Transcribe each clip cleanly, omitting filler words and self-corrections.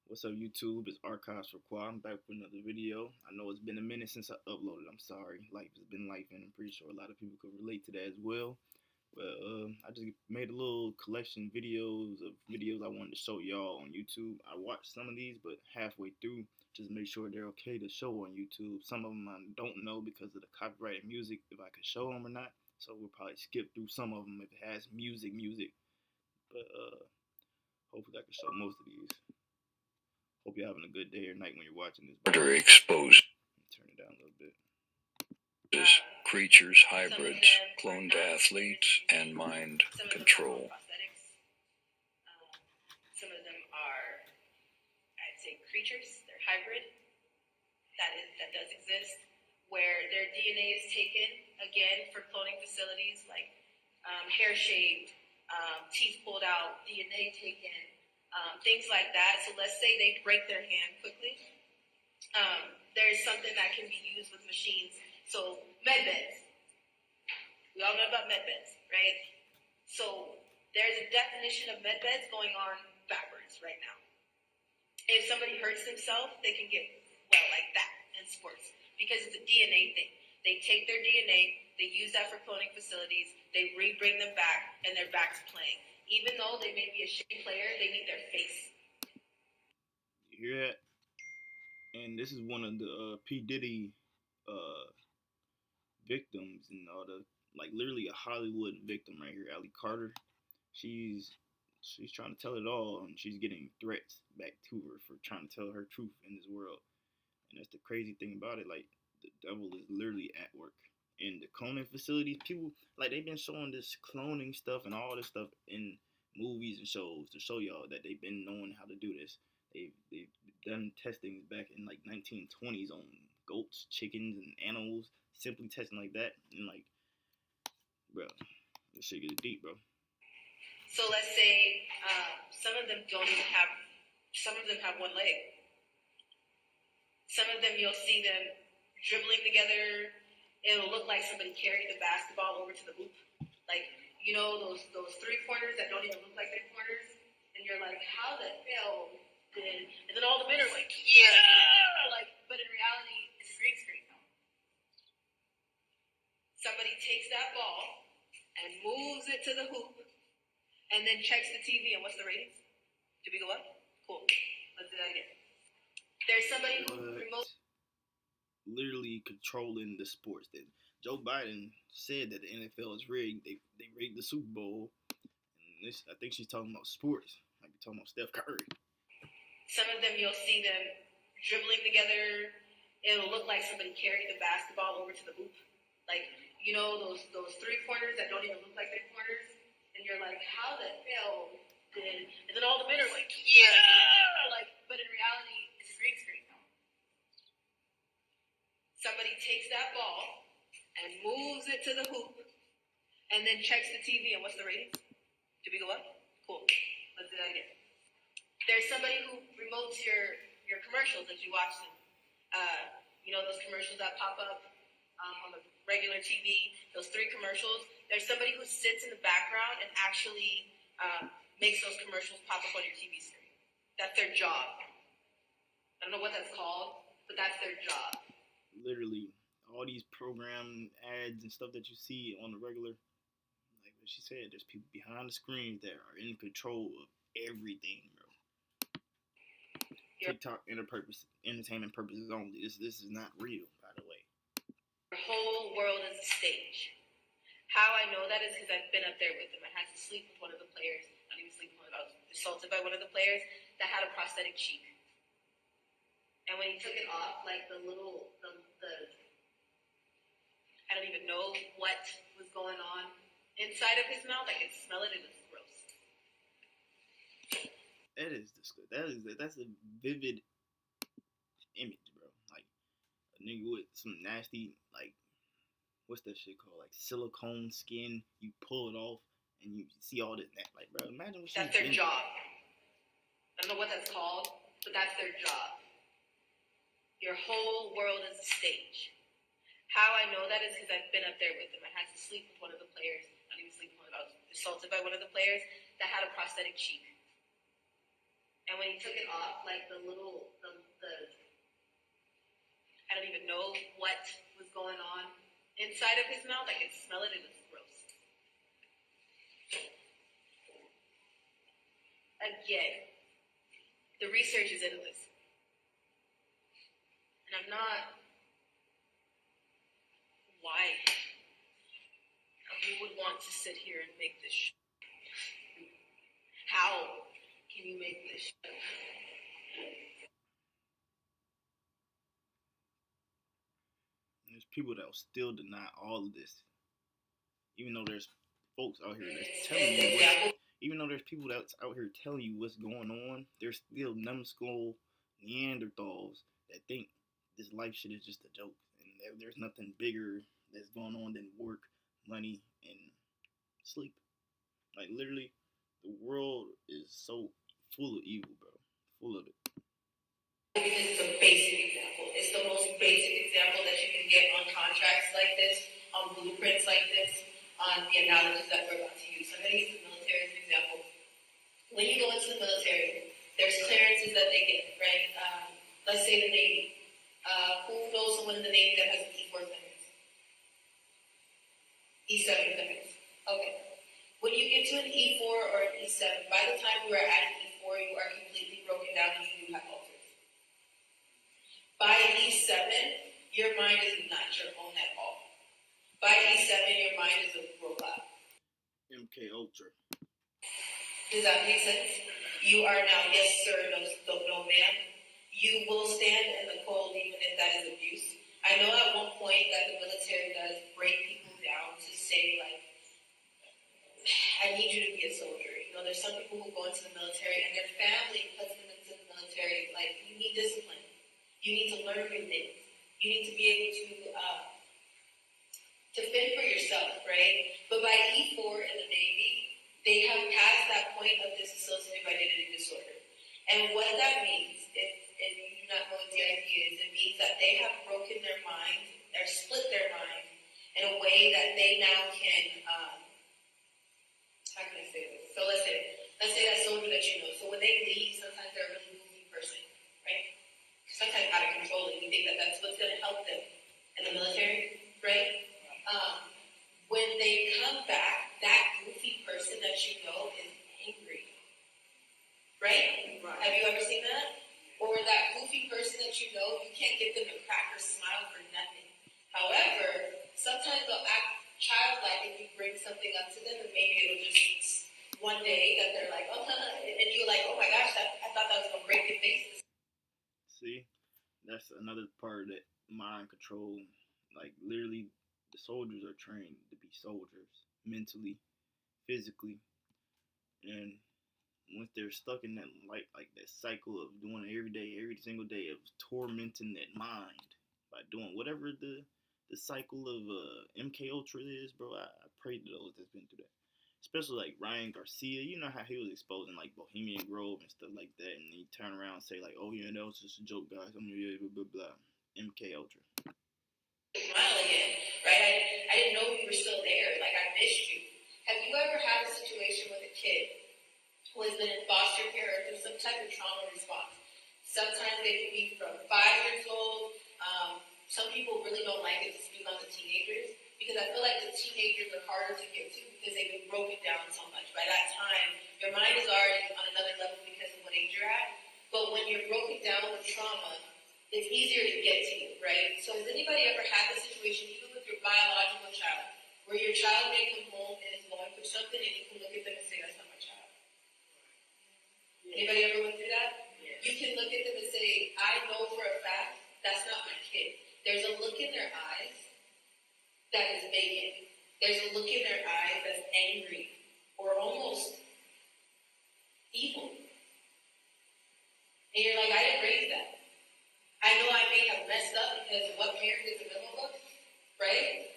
What's up, YouTube? It's Archives for Qua. I'm back with another video. I know it's been a minute since I uploaded. I'm sorry. Life has been life, and I'm pretty sure a lot of people could relate to that as well. But I just made a little collection videos I wanted to show y'all on YouTube. I watched some of these, but halfway through, just make sure they're okay to show on YouTube. Some of them I don't know because of the copyrighted music if I could show them or not. So we'll probably skip through some of them if it has music. But hopefully I can show most of these. Hope you're having a good day or night when you're watching this. Murder exposed. Turn it down a little bit. Creatures, hybrids, cloned athletes, and mind control. Some of them are, I'd say, creatures. They're hybrid. That does exist, where their DNA is taken again for cloning facilities, like hair shaved, teeth pulled out, DNA taken, things like that. So let's say they break their hand quickly. There's something that can be used with machines. So med beds. We all know about med beds, right? So there's a definition of med beds going on backwards right now. If somebody hurts themselves, they can get well like that in sports because it's a DNA thing. They take their DNA, they use that for cloning facilities, they bring them back, and they're back to playing. Even though they may be a shitty player, they need their face. You hear that? And this is one of the P. Diddy victims and all the, like, literally a Hollywood victim right here, Allie Carter. She's trying to tell it all, and she's getting threats back to her for trying to tell her truth in this world. And that's the crazy thing about it. Like, the devil is literally at work in the cloning facilities. People, like, they've been showing this cloning stuff and all this stuff in movies and shows to show y'all that they've been knowing how to do this. They've done testings back in like 1920s on goats, chickens, and animals, simply testing like that. And like, bro, this shit gets deep, bro. So let's say some of them don't even have. Some of them have one leg. Some of them you'll see them dribbling together. It'll look like somebody carried the basketball over to the hoop. Like, you know, those 3-pointers that don't even look like they're pointers? And you're like, how the hell did... And then all the men are like, yeah! Like, but in reality, it's a green screen. Somebody takes that ball and moves it to the hoop and then checks the TV, and what's the ratings? Did we go up? Cool. Let's do that again. There's somebody who remote... Literally controlling the sports. That Joe Biden said that the NFL is rigged. They rigged the Super Bowl. And this, I think she's talking about sports. Might be talking about Steph Curry. Some of them you'll see them dribbling together. It'll look like somebody carried the basketball over to the hoop. Like, you know, those 3-pointers that don't even look like they're pointers? And you're like, how the hell did... And then all the men are like, yeah! Like, but in reality, it's a green screen. Somebody takes that ball and moves it to the hoop and then checks the TV, and what's the ratings? Did we go up? Cool. Let's do that again. There's somebody who remotes your commercials as you watch them. You know, those commercials that pop up on the regular TV, those 3 commercials. There's somebody who sits in the background and actually makes those commercials pop up on your TV screen. That's their job. I don't know what that's called, but that's their job. Literally, all these program ads and stuff that you see on the regular, like what she said, there's people behind the screens that are in control of everything, bro. Yep. TikTok entertainment purposes only. This is not real, by the way. The whole world is a stage. How I know that is because I've been up there with them. I had to sleep with one of the players. I didn't even sleep with one. I was assaulted by one of the players that had a prosthetic cheek. And when he took it off, like the I don't even know what was going on inside of his mouth. I could smell it. It was gross. That is disgusting. That's a vivid image, bro. Like a nigga with some nasty, like, what's that shit called? Like silicone skin. You pull it off and you see all this. Like, bro, imagine what that's their job. I don't know what that's called, but that's their job. Your whole world is a stage. How I know that is because I've been up there with them. I had to sleep with one of the players. I didn't even sleep with one. I was assaulted by one of the players that had a prosthetic cheek. And when he took it off, like the I don't even know what was going on inside of his mouth. I could smell it. It was gross. Again, the research is endless. And I'm not. Why? Who would want to sit here and make this How can you make this There's people that will still deny all of this, even though there's folks out here that's telling you even though there's people that's out here telling you what's going on, there's still numbskull Neanderthals that think this life shit is just a joke, and there's nothing bigger that's going on than work, money, and sleep. Like literally, the world is so full of evil, bro. Full of it. Because it's a basic example. It's the most basic example that you can get on contracts like this, on blueprints like this, on the analogies that we're about to use. So I'm going to use the military as an example. When you go into the military, there's clearances that they get, right? Let's say the Navy. Who knows someone in the Navy that has an E4 clearance? E7 clearance. Okay. When you get to an E4 or an E7, by the time you are at an E4, you are completely broken down and you do have ulcers. By E7, your mind is not your own at all. By E7, your mind is a robot. MK Ultra. Does that make sense? You are now, yes sir, no ma'am. You will stand in the cold even if that is abuse. I know at one point that the military does break people down to say like, I need you to be a soldier. You know, there's some people who go into the military and their family puts them into the military. Like, you need discipline. You need to learn new things. You need to be able to fend for yourself, right? But by E4 in the Navy, they have passed that point of dissociative identity disorder. And what that means, if you do not know what DID is, it means that they have broken their mind, or split their mind in a way that they now can, how can I say this? So let's say that soldier that you know. So when they leave, sometimes they're a really goofy person, right? Sometimes out of control, and you think that that's what's going to help them in the military, right? When they come back, that goofy person that you know is angry, right? Have you ever seen that? Or that goofy person that you know, you can't get them to crack or smile for nothing. However, sometimes they'll act childlike if you bring something up to them, and maybe it'll just one day that they're like, oh, and you're like, oh my gosh, I thought that was going to break your face. See, that's another part of that mind control. Like literally, the soldiers are trained to be soldiers mentally, physically, and once they're stuck in that like that cycle of doing it every single day of tormenting that mind by doing whatever the cycle of MK Ultra is, bro. I pray to those that's been through that. Especially like Ryan Garcia, you know how he was exposing like Bohemian Grove and stuff like that, and he turn around and say like, "Oh yeah, that was just a joke, guys. I'm blah blah blah blah." MK Ultra. Smile again, right? I didn't know you were still there. Like, I missed you. Have you ever had a situation with a kid who has been in foster care or through some type of trauma response? Sometimes they can be from 5 years old. Some people really don't like it to speak on the teenagers because I feel like the teenagers are harder to get to because they've been broken down so much. By that time, your mind is already on another level because of what age you're at. But when you're broken down with trauma, it's easier to get to you, right? So has anybody ever had this situation, even with your biological child, where your child may come home and is going through something and you can look at them and say, that's not my child? Anybody ever went through that? You can look at them and say, I know for a fact that's not my kid. There's a look in their eyes that is vacant. There's a look in their eyes that's angry or almost evil. And you're like, I didn't raise that. I know I may have messed up because of what parent is a middle book, right?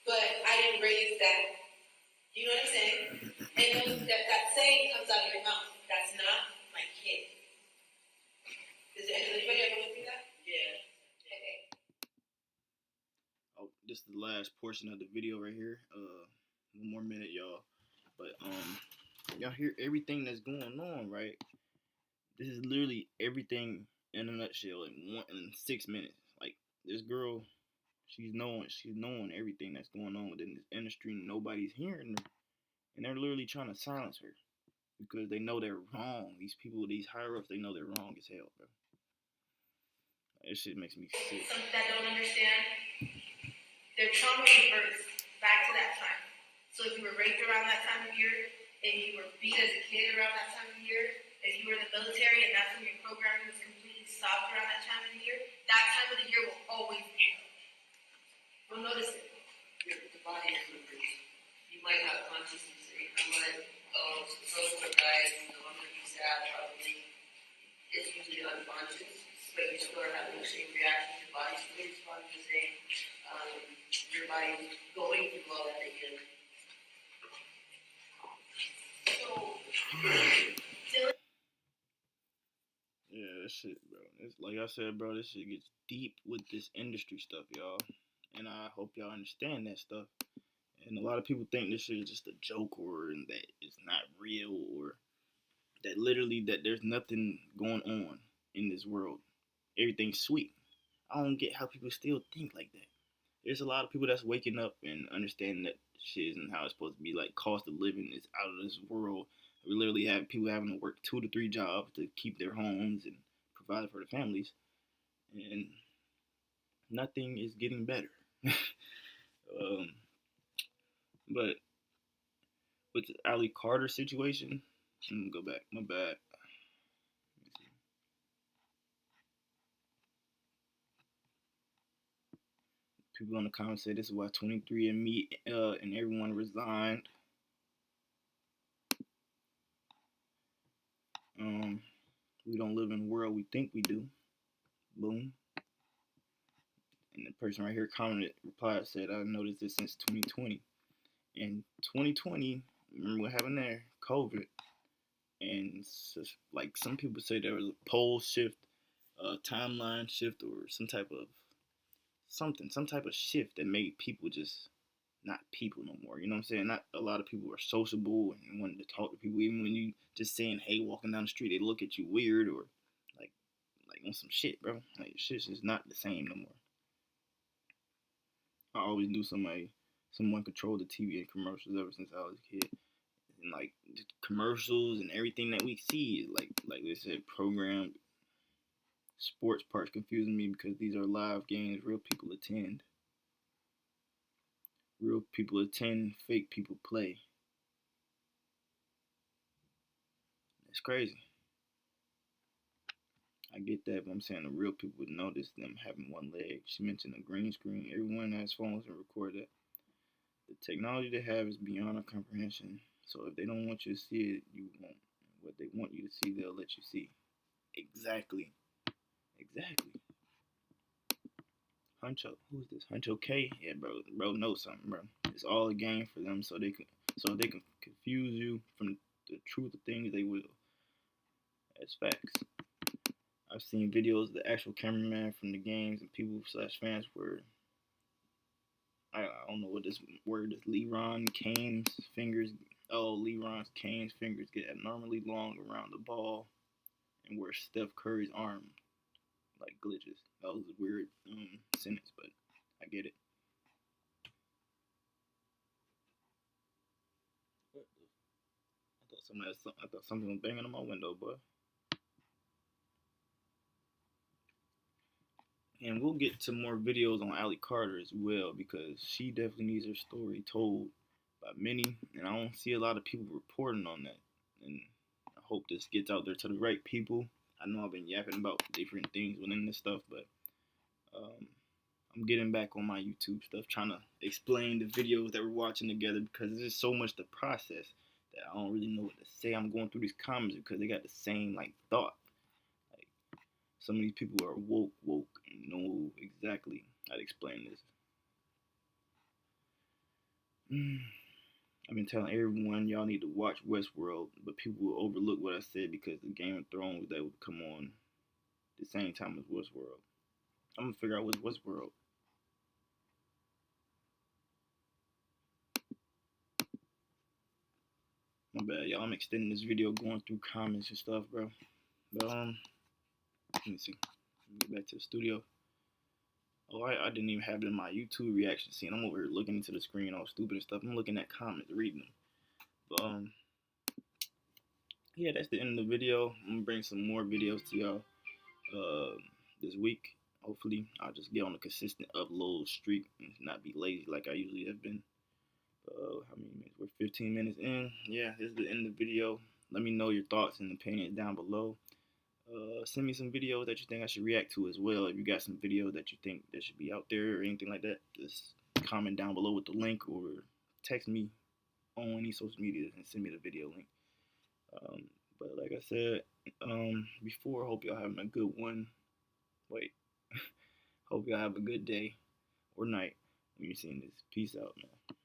But I didn't raise that. You know what I'm saying? And that saying comes out of your mouth. That's not my kid. Has anybody ever went through that? Yeah. Okay. Oh, this is the last portion of the video right here. 1 more minute, y'all. But y'all hear everything that's going on, right? This is literally everything in a nutshell in 6 minutes. Like this girl, she's knowing everything that's going on within this industry. And nobody's hearing her, and they're literally trying to silence her because they know they're wrong. These people, these higher ups, they know they're wrong as hell, bro. This shit makes me sick. Some that don't understand, their trauma reverts back to that time. So if you were raped around that time of year, if you were beat as a kid around that time of year, if you were in the military and that's when your programming was completely stopped around that time of the year, that time of the year will always be held. You'll notice it. The body remembers. You might have consciousness. You might, social guys, the one that you sad, probably, it's usually unconscious, but you still are having the same reaction. Your body's really responding the same. Your body's going through all that again. Yeah, that shit, bro. It's like I said, bro. This shit gets deep with this industry stuff, y'all. And I hope y'all understand that stuff. And a lot of people think this shit is just a joke, or that it's not real, or that literally that there's nothing going on in this world. Everything's sweet. I don't get how people still think like that. There's a lot of people that's waking up and understanding that shit isn't how it's supposed to be. Like cost of living is out of this world. We literally have people having to work 2 to 3 jobs to keep their homes and provide for their families, and nothing is getting better. um, but with the Ali Carter situation, I'm gonna go back. My bad. People in the comments say this is why 23 and me and everyone resigned. We don't live in the world we think we do. Boom. And the person right here commented, replied, said, I noticed this since 2020. In 2020, remember what happened there? COVID. And like some people say there was a pole shift, a timeline shift, or some type of shift that made people just not people no more. You know what I'm saying? Not a lot of people are sociable and wanting to talk to people. Even when you just saying hey, walking down the street, they look at you weird or like on some shit, bro. Like shit's just not the same no more. I always knew someone controlled the TV and commercials ever since I was a kid. And like the commercials and everything that we see, like they said, programmed. Sports parts confusing me because these are live games. Real people attend. Real people attend. Fake people play. It's crazy. I get that, but I'm saying the real people would notice them having one leg. She mentioned a green screen. Everyone has phones and record that. The technology they have is beyond our comprehension. So if they don't want you to see it, you won't. What they want you to see, they'll let you see. Exactly. Huncho, who's this? Huncho K? Yeah, bro knows something, bro. It's all a game for them, so they can confuse you from the truth of things. They will. That's facts. I've seen videos of the actual cameraman from the games and people / fans where I don't know what this word is. Leron Kane's fingers. Oh, Leron Kane's fingers get abnormally long around the ball, and where Steph Curry's arm like glitches. That was a weird sentence, but I get it. I thought something was banging on my window, boy. And we'll get to more videos on Ali Carter as well because she definitely needs her story told by many, and I don't see a lot of people reporting on that. And I hope this gets out there to the right people. I know I've been yapping about different things within this stuff, but I'm getting back on my YouTube stuff, trying to explain the videos that we're watching together because there's so much to process that I don't really know what to say. I'm going through these comments because they got the same like thought. Like some of these people are woke and know exactly how to explain this. I've been telling everyone y'all need to watch Westworld, but people will overlook what I said because the Game of Thrones that would come on the same time as Westworld. I'm gonna figure out what's Westworld. My bad, y'all. I'm extending this video, going through comments and stuff, bro. But let me see. Let me get back to the studio. Oh, I didn't even have it in my YouTube reaction scene. I'm over here looking into the screen, all stupid and stuff. I'm looking at comments, reading them. But yeah, that's the end of the video. I'm gonna bring some more videos to y'all this week. Hopefully, I'll just get on a consistent upload streak and not be lazy like I usually have been. How many minutes? We're 15 minutes in. Yeah, this is the end of the video. Let me know your thoughts and opinions down below. Send me some videos that you think I should react to as well. If you got some videos that you think that should be out there or anything like that, just comment down below with the link or text me on any social media and send me the video link. But like I said before, hope y'all having a good one. Wait, hope y'all have a good day or night when you're seeing this. Peace out, man.